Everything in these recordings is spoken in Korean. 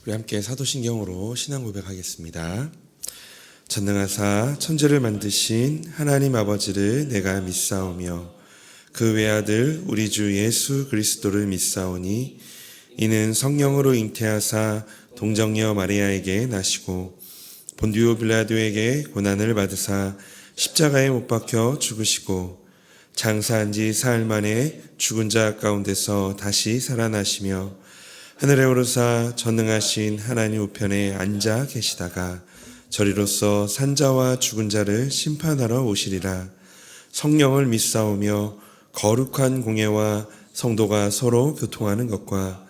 우리 함께 사도신경으로 신앙 고백하겠습니다. 전능하사 천지를 만드신 하나님 아버지를 내가 믿사오며 그 외아들 우리 주 예수 그리스도를 믿사오니 이는 성령으로 잉태하사 동정녀 마리아에게 나시고 본디오 빌라도에게 고난을 받으사 십자가에 못 박혀 죽으시고 장사한 지 사흘 만에 죽은 자 가운데서 다시 살아나시며 하늘에 오르사 전능하신 하나님 우편에 앉아 계시다가 저리로서 산자와 죽은 자를 심판하러 오시리라. 성령을 믿사오며 거룩한 공예와 성도가 서로 교통하는 것과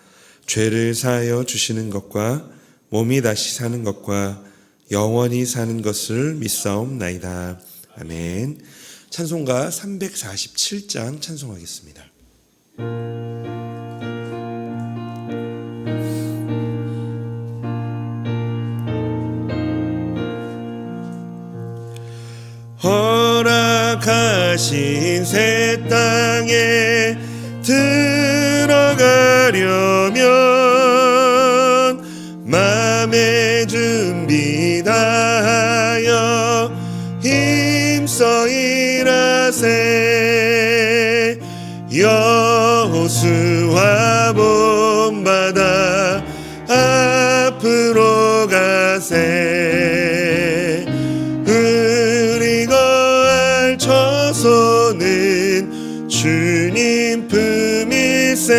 죄를 사하여 주시는 것과 몸이 다시 사는 것과 영원히 사는 것을 믿사옵나이다. 아멘. 찬송가 347장 찬송하겠습니다. 허락하신 새 땅에 들어가려면 맘의 준비 다하여 힘써 일하세. 여호수아 본받아 앞으로 가세. 처소는 주님 품일세.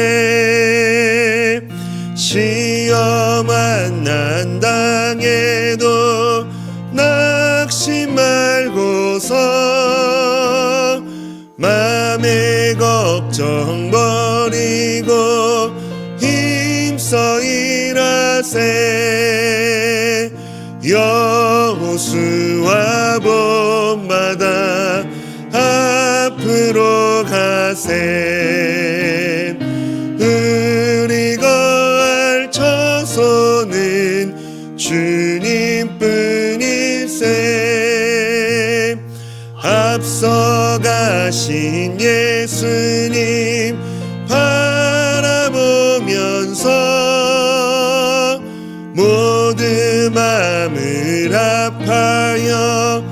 시험 만난 당해도 낙심 말고서 맘의 걱정 버리고 힘써 일하세. 여호수아 본받아 앞으로 가세. 우리 거할 처소는 주님뿐일세. 앞서 가신 예수님 바라보면서 모든 마음을 합하여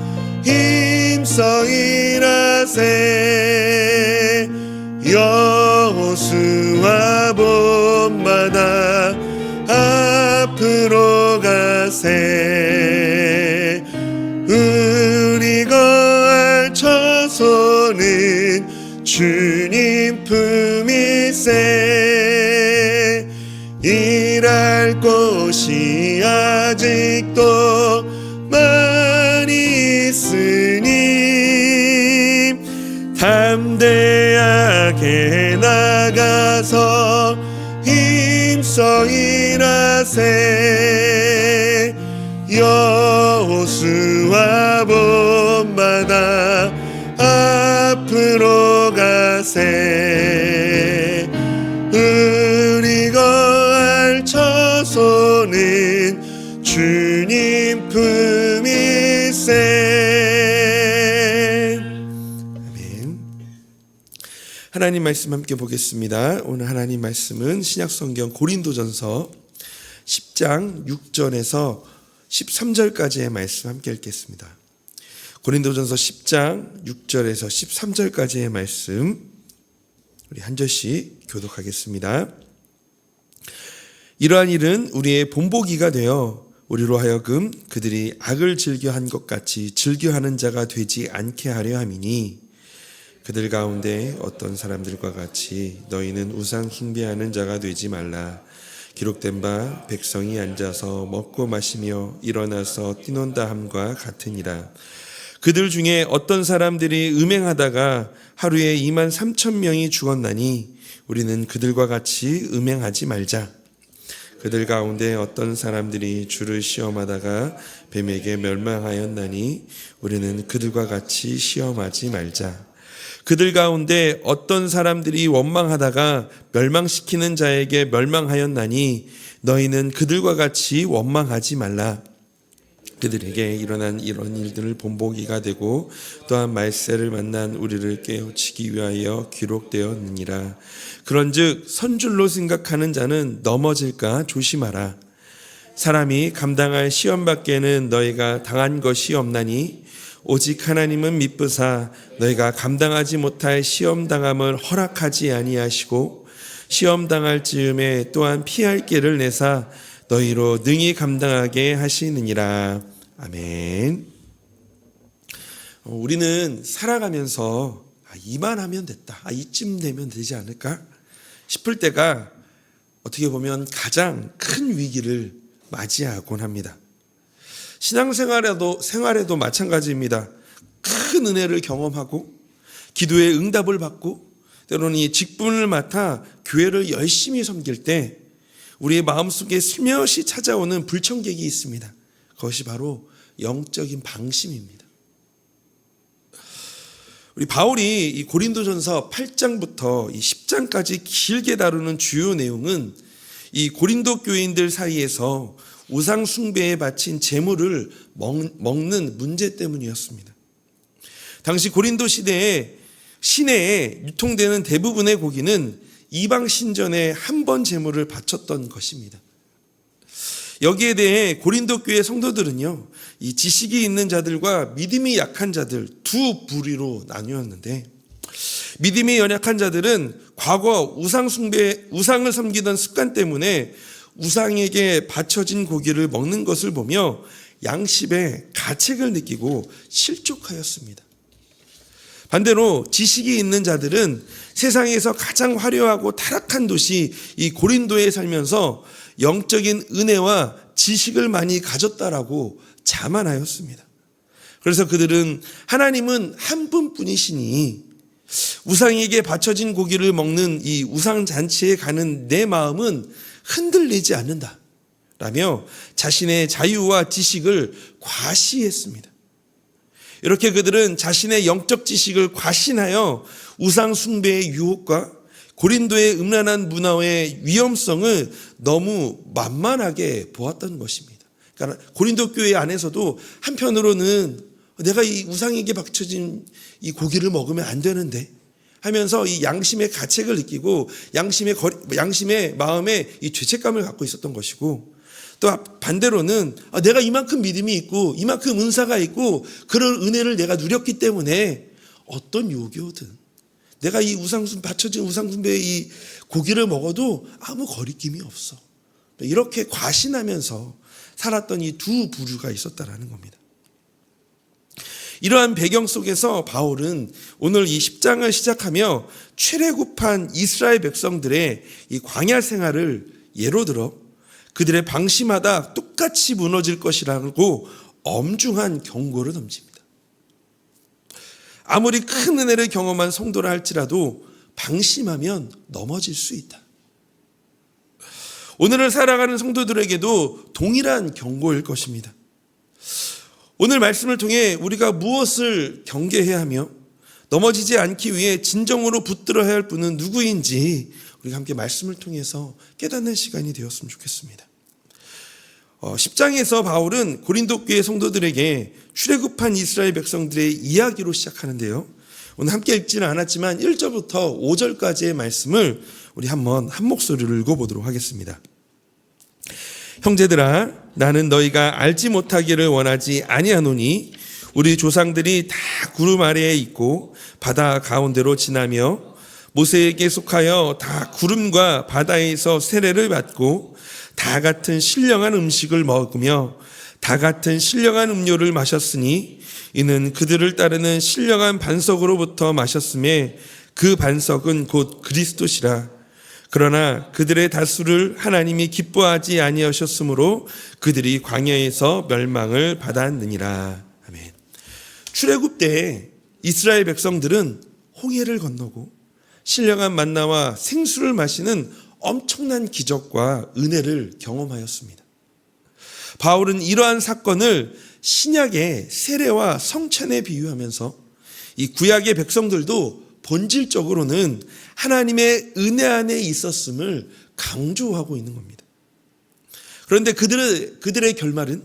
힘써 일하세. 여호수아 본받아 앞으로 가세. 우리 거할 처소는 주님 품일세. 일할 곳이 아직도 많이 있으니 담대하게 나가서 힘써 일하세. 여호수아 본받아 앞으로 가세. 우리 거할 처소는 주님 품일세. 아멘. 하나님 말씀 함께 보겠습니다. 오늘 하나님 말씀은 신약성경 고린도전서 10장 6절에서 13절까지의 말씀 함께 읽겠습니다. 고린도전서 10장 6절에서 13절까지의 말씀 우리 한 절씩 교독하겠습니다. 이러한 일은 우리의 본보기가 되어 우리로 하여금 그들이 악을 즐겨한 것 같이 즐겨하는 자가 되지 않게 하려 함이니 그들 가운데 어떤 사람들과 같이 너희는 우상 숭배하는 자가 되지 말라. 기록된 바 백성이 앉아서 먹고 마시며 일어나서 뛰논다 함과 같으니라. 그들 중에 어떤 사람들이 음행하다가 하루에 23,000명이 죽었나니 우리는 그들과 같이 음행하지 말자. 그들 가운데 어떤 사람들이 주를 시험하다가 뱀에게 멸망하였나니 우리는 그들과 같이 시험하지 말자. 그들 가운데 어떤 사람들이 원망하다가 멸망시키는 자에게 멸망하였나니 너희는 그들과 같이 원망하지 말라. 그들에게 일어난 이런 일들을 본보기가 되고 또한 말세를 만난 우리를 깨우치기 위하여 기록되었느니라. 그런즉 선줄로 생각하는 자는 넘어질까 조심하라. 사람이 감당할 시험 밖에는 너희가 당한 것이 없나니 오직 하나님은 미쁘사 너희가 감당하지 못할 시험 당함을 허락하지 아니하시고 시험 당할 즈음에 또한 피할 길을 내사 너희로 능히 감당하게 하시느니라. 아멘. 우리는 살아가면서 이만하면 됐다, 이쯤 되면 되지 않을까 싶을 때가 어떻게 보면 가장 큰 위기를 맞이하곤 합니다. 생활에도 마찬가지입니다. 큰 은혜를 경험하고 기도의 응답을 받고 때로는 이 직분을 맡아 교회를 열심히 섬길 때 우리의 마음속에 슬며시 찾아오는 불청객이 있습니다. 그것이 바로 영적인 방심입니다. 우리 바울이 이 고린도전서 8장부터 이 10장까지 길게 다루는 주요 내용은 이 고린도 교인들 사이에서 우상 숭배에 바친 제물을 먹는 문제 때문이었습니다. 당시 고린도 시내에 유통되는 대부분의 고기는 이방 신전에 한 번 제물을 바쳤던 것입니다. 여기에 대해 고린도 교회 성도들은요, 이 지식이 있는 자들과 믿음이 약한 자들 두 부류로 나뉘었는데, 믿음이 연약한 자들은 과거 우상을 섬기던 습관 때문에 우상에게 바쳐진 고기를 먹는 것을 보며 양심의 가책을 느끼고 실족하였습니다. 반대로 지식이 있는 자들은 세상에서 가장 화려하고 타락한 도시 이 고린도에 살면서 영적인 은혜와 지식을 많이 가졌다라고 자만하였습니다. 그래서 그들은 하나님은 한 분뿐이시니 우상에게 바쳐진 고기를 먹는 이 우상잔치에 가는 내 마음은 흔들리지 않는다 라며 자신의 자유와 지식을 과시했습니다. 이렇게 그들은 자신의 영적 지식을 과신하여 우상 숭배의 유혹과 고린도의 음란한 문화의 위험성을 너무 만만하게 보았던 것입니다. 그러니까 고린도 교회 안에서도 한편으로는 내가 이 우상에게 바쳐진 이 고기를 먹으면 안 되는데 하면서 이 양심의 가책을 느끼고 양심의 마음에 이 죄책감을 갖고 있었던 것이고, 또 반대로는 내가 이만큼 믿음이 있고 이만큼 은사가 있고 그런 은혜를 내가 누렸기 때문에 어떤 유혹이 오든 내가 이 바쳐진 우상숭배의 이 고기를 먹어도 아무 거리낌이 없어, 이렇게 과신하면서 살았던 이 두 부류가 있었다라는 겁니다. 이러한 배경 속에서 바울은 오늘 이 10장을 시작하며 출애굽한 이스라엘 백성들의 이 광야 생활을 예로 들어 그들의 방심하다 똑같이 무너질 것이라고 엄중한 경고를 던집니다. 아무리 큰 은혜를 경험한 성도라 할지라도 방심하면 넘어질 수 있다. 오늘을 살아가는 성도들에게도 동일한 경고일 것입니다. 오늘 말씀을 통해 우리가 무엇을 경계해야 하며 넘어지지 않기 위해 진정으로 붙들어야 할 분은 누구인지 우리가 함께 말씀을 통해서 깨닫는 시간이 되었으면 좋겠습니다. 10장에서 바울은 고린도 교회 성도들에게 출애굽한 이스라엘 백성들의 이야기로 시작하는데요. 오늘 함께 읽지는 않았지만 1절부터 5절까지의 말씀을 우리 한번 한 목소리로 읽어보도록 하겠습니다. 형제들아, 나는 너희가 알지 못하기를 원하지 아니하노니 우리 조상들이 다 구름 아래에 있고 바다 가운데로 지나며 모세에게 속하여 다 구름과 바다에서 세례를 받고 다 같은 신령한 음식을 먹으며 다 같은 신령한 음료를 마셨으니 이는 그들을 따르는 신령한 반석으로부터 마셨음에 그 반석은 곧 그리스도시라. 그러나 그들의 다수를 하나님이 기뻐하지 아니하셨으므로 그들이 광야에서 멸망을 받았느니라. 아멘. 출애굽 때 이스라엘 백성들은 홍해를 건너고 신령한 만나와 생수를 마시는 엄청난 기적과 은혜를 경험하였습니다. 바울은 이러한 사건을 신약의 세례와 성찬에 비유하면서 이 구약의 백성들도 본질적으로는 하나님의 은혜 안에 있었음을 강조하고 있는 겁니다. 그런데 그들의 결말은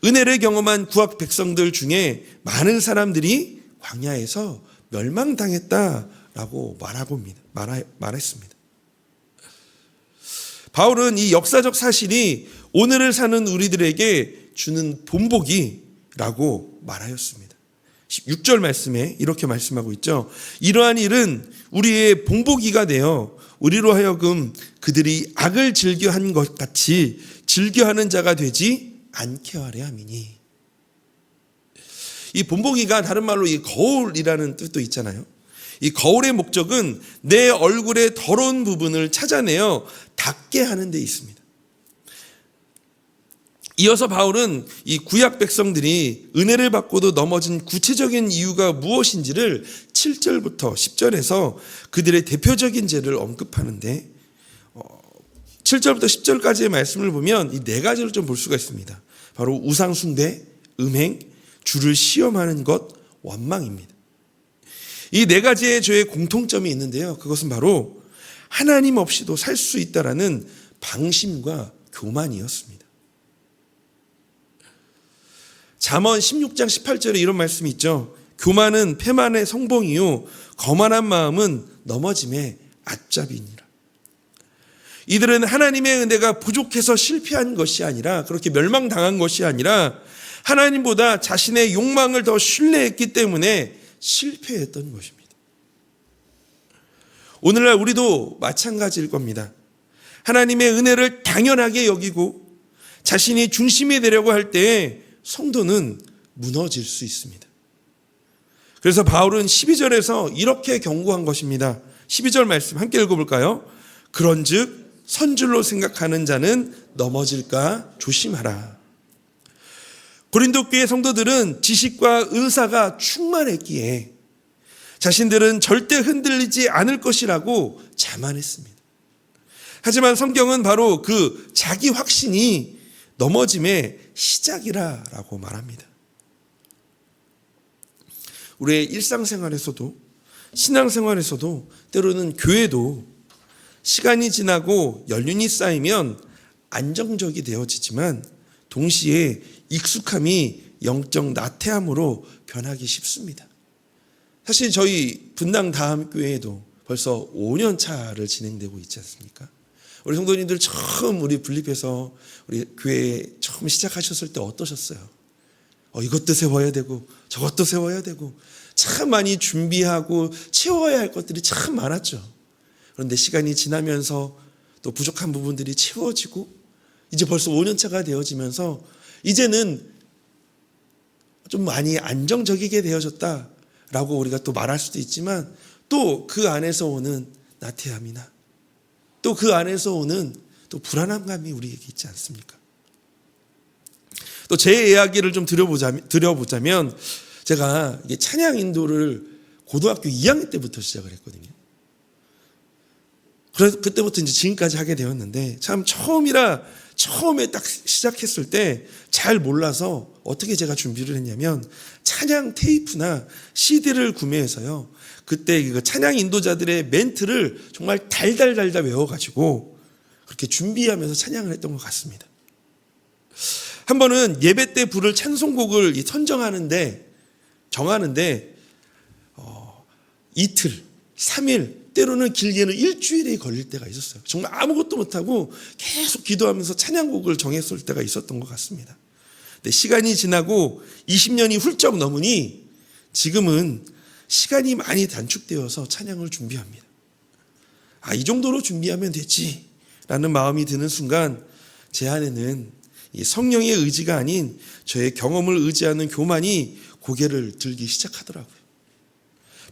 은혜를 경험한 구약 백성들 중에 많은 사람들이 광야에서 멸망당했다라고 말했습니다. 바울은 이 역사적 사실이 오늘을 사는 우리들에게 주는 본보기라고 말하였습니다. 6절 말씀에 이렇게 말씀하고 있죠. 이러한 일은 우리의 본보기가 되어 우리로 하여금 그들이 악을 즐겨한 것 같이 즐겨하는 자가 되지 않게 하려 함이니. 이 본보기가 다른 말로 이 거울이라는 뜻도 있잖아요. 이 거울의 목적은 내 얼굴의 더러운 부분을 찾아내어 닦게 하는 데 있습니다. 이어서 바울은 이 구약 백성들이 은혜를 받고도 넘어진 구체적인 이유가 무엇인지를 7절부터 10절에서 그들의 대표적인 죄를 언급하는데 7절부터 10절까지의 말씀을 보면 이 네 가지를 좀 볼 수가 있습니다. 바로 우상 숭배, 음행, 주를 시험하는 것, 원망입니다. 이 네 가지의 죄의 공통점이 있는데요. 그것은 바로 하나님 없이도 살 수 있다라는 방심과 교만이었습니다. 잠언 16장 18절에 이런 말씀이 있죠. 교만은 패만의 성봉이요 거만한 마음은 넘어짐의 앞잡이니라. 이들은 하나님의 은혜가 부족해서 실패한 것이 아니라, 그렇게 멸망당한 것이 아니라 하나님보다 자신의 욕망을 더 신뢰했기 때문에 실패했던 것입니다. 오늘날 우리도 마찬가지일 겁니다. 하나님의 은혜를 당연하게 여기고 자신이 중심이 되려고 할 때에 성도는 무너질 수 있습니다. 그래서 바울은 12절에서 이렇게 경고한 것입니다. 12절 말씀 함께 읽어볼까요? 그런즉 선줄로 생각하는 자는 넘어질까 조심하라. 고린도 교회 성도들은 지식과 은사가 충만했기에 자신들은 절대 흔들리지 않을 것이라고 자만했습니다. 하지만 성경은 바로 그 자기 확신이 넘어짐의 시작이라고 말합니다. 우리의 일상생활에서도 신앙생활에서도 때로는 교회도 시간이 지나고 연륜이 쌓이면 안정적이 되어지지만 동시에 익숙함이 영적 나태함으로 변하기 쉽습니다. 사실 저희 분당 다음교회에도 벌써 5년 차를 진행되고 있지 않습니까? 우리 성도님들 처음 우리 분립해서 우리 교회 처음 시작하셨을 때 어떠셨어요? 이것도 세워야 되고 저것도 세워야 되고 참 많이 준비하고 채워야 할 것들이 참 많았죠. 그런데 시간이 지나면서 또 부족한 부분들이 채워지고 이제 벌써 5년 차가 되어지면서 이제는 좀 많이 안정적이게 되어졌다라고 우리가 또 말할 수도 있지만 또 그 안에서 오는 나태함이나 또 그 안에서 오는 또 불안함감이 우리에게 있지 않습니까? 또 제 이야기를 좀 드려보자면 제가 이게 찬양 인도를 고등학교 2학년 때부터 시작을 했거든요. 그래서 그때부터 이제 지금까지 하게 되었는데 참 처음에 딱 시작했을 때 잘 몰라서 어떻게 제가 준비를 했냐면 찬양 테이프나 CD를 구매해서요. 그때 그 찬양 인도자들의 멘트를 정말 달달달달 외워가지고 그렇게 준비하면서 찬양을 했던 것 같습니다. 한 번은 예배 때 부를 찬송곡을 정하는데 이틀, 3일, 때로는 길게는 일주일이 걸릴 때가 있었어요. 정말 아무것도 못하고 계속 기도하면서 찬양곡을 정했을 때가 있었던 것 같습니다. 근데 시간이 지나고 20년이 훌쩍 넘으니 지금은 시간이 많이 단축되어서 찬양을 준비합니다. 이 정도로 준비하면 되지라는 마음이 드는 순간 제 안에는 이 성령의 의지가 아닌 저의 경험을 의지하는 교만이 고개를 들기 시작하더라고요.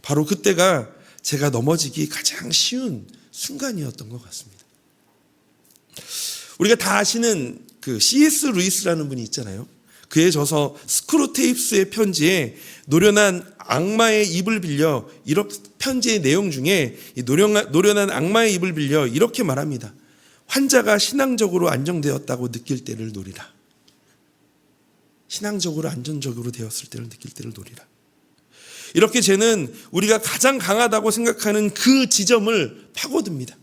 바로 그때가 제가 넘어지기 가장 쉬운 순간이었던 것 같습니다. 우리가 다 아시는 그 C.S. 루이스라는 분이 있잖아요. 그의 저서 스크루테이프스의 편지에 노련한 악마의 입을 빌려 편지의 내용 중에 노련한 악마의 입을 빌려 이렇게 말합니다. 환자가 신앙적으로 안정되었다고 느낄 때를 노리라. 신앙적으로 안정적으로 되었을 때를 느낄 때를 노리라. 이렇게 죄는 우리가 가장 강하다고 생각하는 그 지점을 파고듭니다.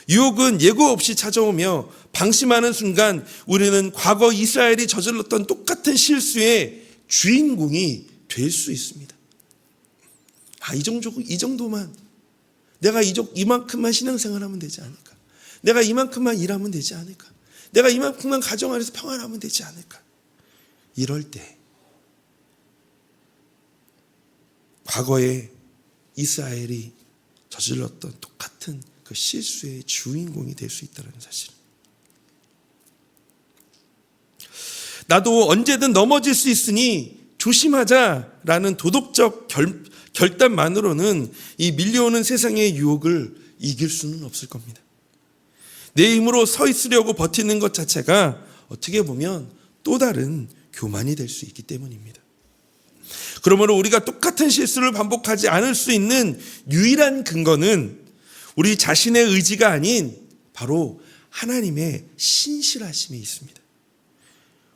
유혹은 예고 없이 찾아오며 방심하는 순간 우리는 과거 이스라엘이 저질렀던 똑같은 실수의 주인공이 될 수 있습니다. 이 정도만 내가 이만큼만 신앙생활하면 되지 않을까? 내가 이만큼만 일하면 되지 않을까? 내가 이만큼만 가정 안에서 평안하면 되지 않을까? 이럴 때 과거에 이스라엘이 저질렀던 똑같은 그 실수의 주인공이 될 수 있다는 사실. 나도 언제든 넘어질 수 있으니 조심하자라는 도덕적 결단만으로는 이 밀려오는 세상의 유혹을 이길 수는 없을 겁니다. 내 힘으로 서 있으려고 버티는 것 자체가 어떻게 보면 또 다른 교만이 될 수 있기 때문입니다. 그러므로 우리가 똑같은 실수를 반복하지 않을 수 있는 유일한 근거는 우리 자신의 의지가 아닌 바로 하나님의 신실하심이 있습니다.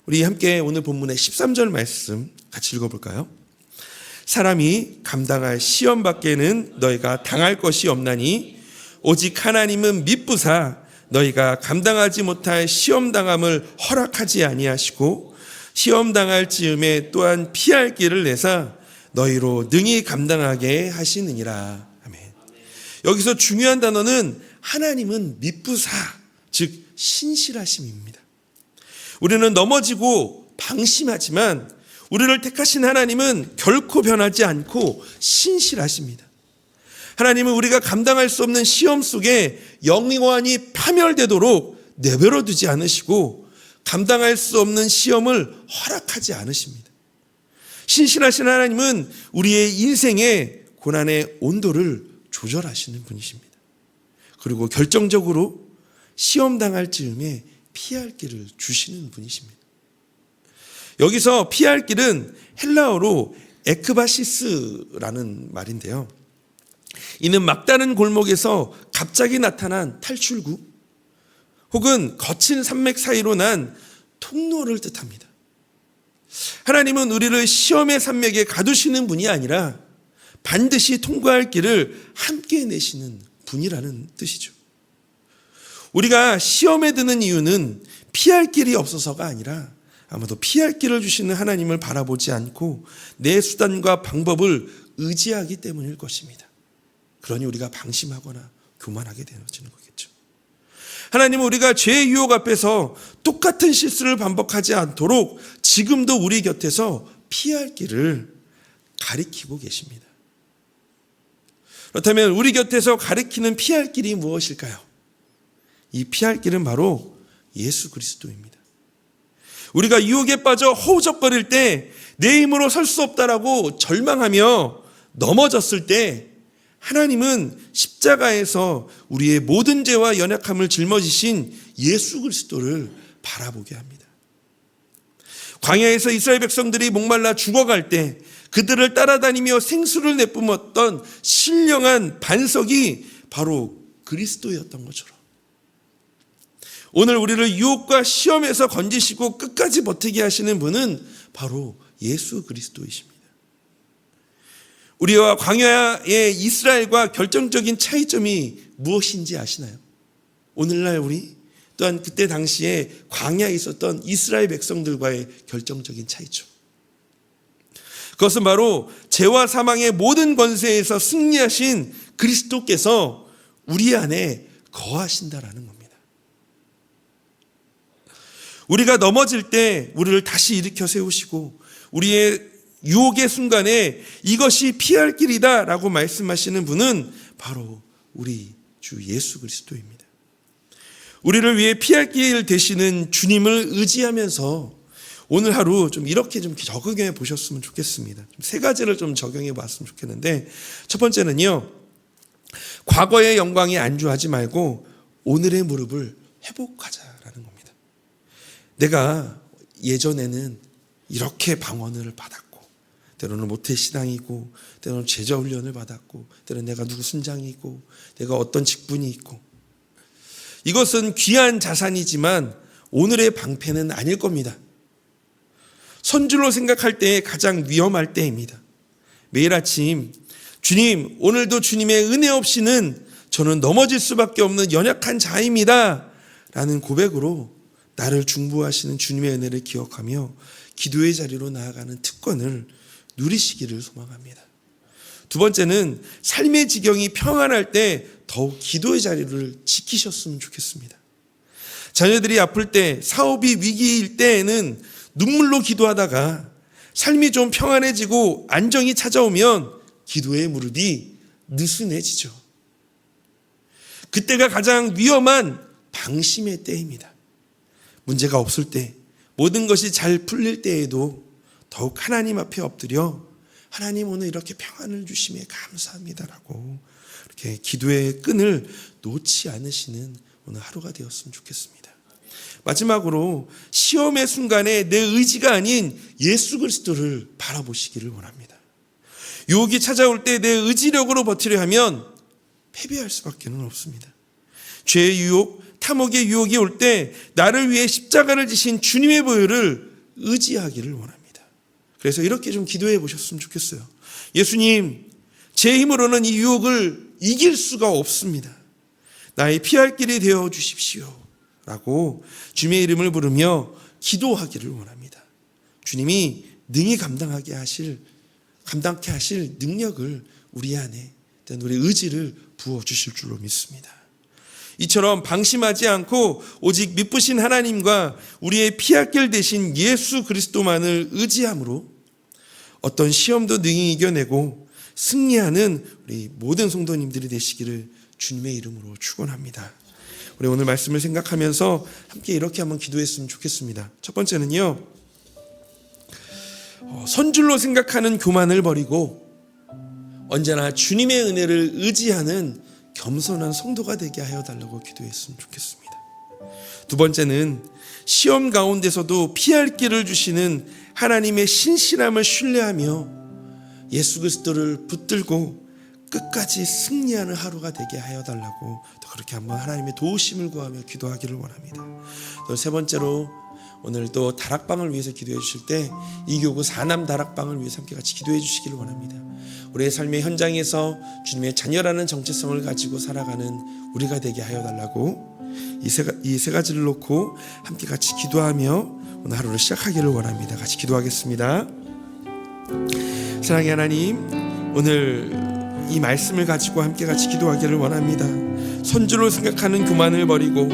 우리 함께 오늘 본문의 13절 말씀 같이 읽어볼까요? 사람이 감당할 시험 밖에는 너희가 당할 것이 없나니 오직 하나님은 미쁘사 너희가 감당하지 못할 시험당함을 허락하지 아니하시고 시험당할 즈음에 또한 피할 길을 내사 너희로 능히 감당하게 하시느니라. 아멘. 여기서 중요한 단어는 하나님은 미쁘사, 즉 신실하심입니다. 우리는 넘어지고 방심하지만 우리를 택하신 하나님은 결코 변하지 않고 신실하십니다. 하나님은 우리가 감당할 수 없는 시험 속에 영원히 파멸되도록 내버려 두지 않으시고 감당할 수 없는 시험을 허락하지 않으십니다. 신실하신 하나님은 우리의 인생의 고난의 온도를 조절하시는 분이십니다. 그리고 결정적으로 시험당할 즈음에 피할 길을 주시는 분이십니다. 여기서 피할 길은 헬라어로 에크바시스라는 말인데요. 이는 막다른 골목에서 갑자기 나타난 탈출구 혹은 거친 산맥 사이로 난 통로를 뜻합니다. 하나님은 우리를 시험의 산맥에 가두시는 분이 아니라 반드시 통과할 길을 함께 내시는 분이라는 뜻이죠. 우리가 시험에 드는 이유는 피할 길이 없어서가 아니라 아마도 피할 길을 주시는 하나님을 바라보지 않고 내 수단과 방법을 의지하기 때문일 것입니다. 그러니 우리가 방심하거나 교만하게 되어지는 거겠죠. 하나님은 우리가 죄의 유혹 앞에서 똑같은 실수를 반복하지 않도록 지금도 우리 곁에서 피할 길을 가리키고 계십니다. 그렇다면 우리 곁에서 가리키는 피할 길이 무엇일까요? 이 피할 길은 바로 예수 그리스도입니다. 우리가 유혹에 빠져 허우적거릴 때 내 힘으로 설 수 없다라고 절망하며 넘어졌을 때 하나님은 십자가에서 우리의 모든 죄와 연약함을 짊어지신 예수 그리스도를 바라보게 합니다. 광야에서 이스라엘 백성들이 목말라 죽어갈 때 그들을 따라다니며 생수를 내뿜었던 신령한 반석이 바로 그리스도였던 것처럼 오늘 우리를 유혹과 시험에서 건지시고 끝까지 버티게 하시는 분은 바로 예수 그리스도이십니다. 우리와 광야의 이스라엘과 결정적인 차이점이 무엇인지 아시나요? 오늘날 우리 또한 그때 당시에 광야에 있었던 이스라엘 백성들과의 결정적인 차이점. 그것은 바로 죄와 사망의 모든 권세에서 승리하신 그리스도께서 우리 안에 거하신다라는 겁니다. 우리가 넘어질 때 우리를 다시 일으켜 세우시고 우리의 유혹의 순간에 이것이 피할 길이다 라고 말씀하시는 분은 바로 우리 주 예수 그리스도입니다. 우리를 위해 피할 길 되시는 주님을 의지하면서 오늘 하루 좀 이렇게 좀 적용해 보셨으면 좋겠습니다. 세 가지를 좀 적용해 봤으면 좋겠는데 첫 번째는요. 과거의 영광에 안주하지 말고 오늘의 무릎을 회복하자라는 겁니다. 내가 예전에는 이렇게 방언을 받았고 때로는 모태신앙이고 때로는 제자훈련을 받았고 때로는 내가 누구 순장이고 내가 어떤 직분이 있고 이것은 귀한 자산이지만 오늘의 방패는 아닐 겁니다. 선줄로 생각할 때에 가장 위험할 때입니다. 매일 아침 주님 오늘도 주님의 은혜 없이는 저는 넘어질 수밖에 없는 연약한 자입니다 라는 고백으로 나를 중보하시는 주님의 은혜를 기억하며 기도의 자리로 나아가는 특권을 누리시기를 소망합니다. 두 번째는 삶의 지경이 평안할 때 더욱 기도의 자리를 지키셨으면 좋겠습니다. 자녀들이 아플 때, 사업이 위기일 때에는 눈물로 기도하다가 삶이 좀 평안해지고 안정이 찾아오면 기도의 무릎이 느슨해지죠. 그때가 가장 위험한 방심의 때입니다. 문제가 없을 때, 모든 것이 잘 풀릴 때에도 더욱 하나님 앞에 엎드려 하나님 오늘 이렇게 평안을 주심에 감사합니다라고 이렇게 기도의 끈을 놓지 않으시는 오늘 하루가 되었으면 좋겠습니다. 마지막으로 시험의 순간에 내 의지가 아닌 예수 그리스도를 바라보시기를 원합니다. 유혹이 찾아올 때 내 의지력으로 버티려 하면 패배할 수밖에 없습니다. 죄의 유혹, 탐욕의 유혹이 올 때 나를 위해 십자가를 지신 주님의 보혈을 의지하기를 원합니다. 그래서 이렇게 좀 기도해 보셨으면 좋겠어요. 예수님, 제 힘으로는 이 유혹을 이길 수가 없습니다. 나의 피할 길이 되어 주십시오 라고 주님의 이름을 부르며 기도하기를 원합니다. 주님이 능히 감당케 하실 능력을 우리 안에, 우리 의지를 부어주실 줄로 믿습니다. 이처럼 방심하지 않고 오직 미쁘신 하나님과 우리의 피할 길 대신 예수 그리스도만을 의지함으로 어떤 시험도 능히 이겨내고 승리하는 우리 모든 성도님들이 되시기를 주님의 이름으로 축원합니다. 우리 오늘 말씀을 생각하면서 함께 이렇게 한번 기도했으면 좋겠습니다. 첫 번째는요, 선줄로 생각하는 교만을 버리고 언제나 주님의 은혜를 의지하는 겸손한 성도가 되게 하여 달라고 기도했으면 좋겠습니다. 두 번째는 시험 가운데서도 피할 길을 주시는 하나님의 신실함을 신뢰하며 예수 그리스도를 붙들고 끝까지 승리하는 하루가 되게 하여 달라고 또 그렇게 한번 하나님의 도우심을 구하며 기도하기를 원합니다. 또 세 번째로 오늘 또 다락방을 위해서 기도해 주실 때 이교구 사남 다락방을 위해서 함께 같이 기도해 주시기를 원합니다. 우리의 삶의 현장에서 주님의 자녀라는 정체성을 가지고 살아가는 우리가 되게 하여 달라고 이 세 가지를 놓고 함께 같이 기도하며 오늘 하루를 시작하기를 원합니다. 같이 기도하겠습니다. 사랑의 하나님, 오늘 이 말씀을 가지고 함께 같이 기도하기를 원합니다. 선주로 생각하는 교만을 버리고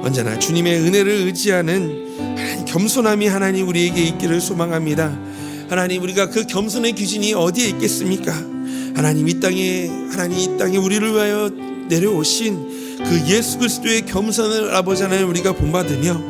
언제나 주님의 은혜를 의지하는 하나님, 겸손함이 하나님 우리에게 있기를 소망합니다. 하나님, 우리가 그 겸손의 기준이 어디에 있겠습니까? 하나님, 이 땅에 우리를 위하여 내려오신 그 예수 그리스도의 겸손을 아버지 하나님 우리가 본받으며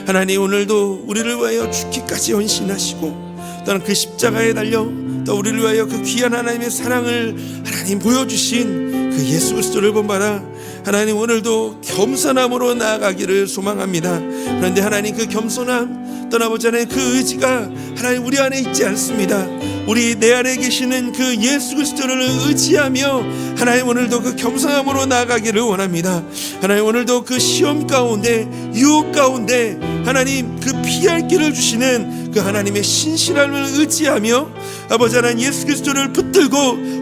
하나님, 오늘도 우리를 위하여 죽기까지 헌신하시고 또한 그 십자가에 달려 또 우리를 위하여 그 귀한 하나님의 사랑을 하나님 보여주신 그 예수 그리스도를 본받아 하나님, 오늘도 겸손함으로 나아가기를 소망합니다. 그런데 하나님, 그 겸손함 떠나보지 않은 그 의지가 하나님 우리 안에 있지 않습니다. 우리 내 안에 계시는 그 예수 그리스도를 의지하며 하나님, 오늘도 그 겸손함으로 나아가기를 원합니다. 하나님, 오늘도 그 시험 가운데 유혹 가운데 하나님 그 피할 길을 주시는 그 하나님의 신실함을 의지하며 아버지 하나님 예수 그리스도를 붙들고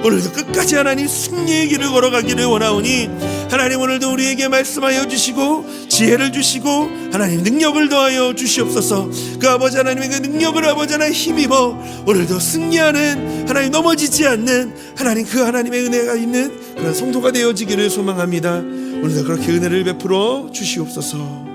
오늘도 끝까지 하나님 승리의 길을 걸어가기를 원하오니 하나님, 오늘도 우리에게 말씀하여 주시고 지혜를 주시고 하나님 능력을 더하여 주시옵소서. 그 아버지 하나님의 그 능력을 아버지 하나님 힘입어 오늘도 승리하는 하나님, 넘어지지 않는 하나님, 그 하나님의 은혜가 있는 그런 성도가 되어지기를 소망합니다. 오늘도 그렇게 은혜를 베풀어 주시옵소서.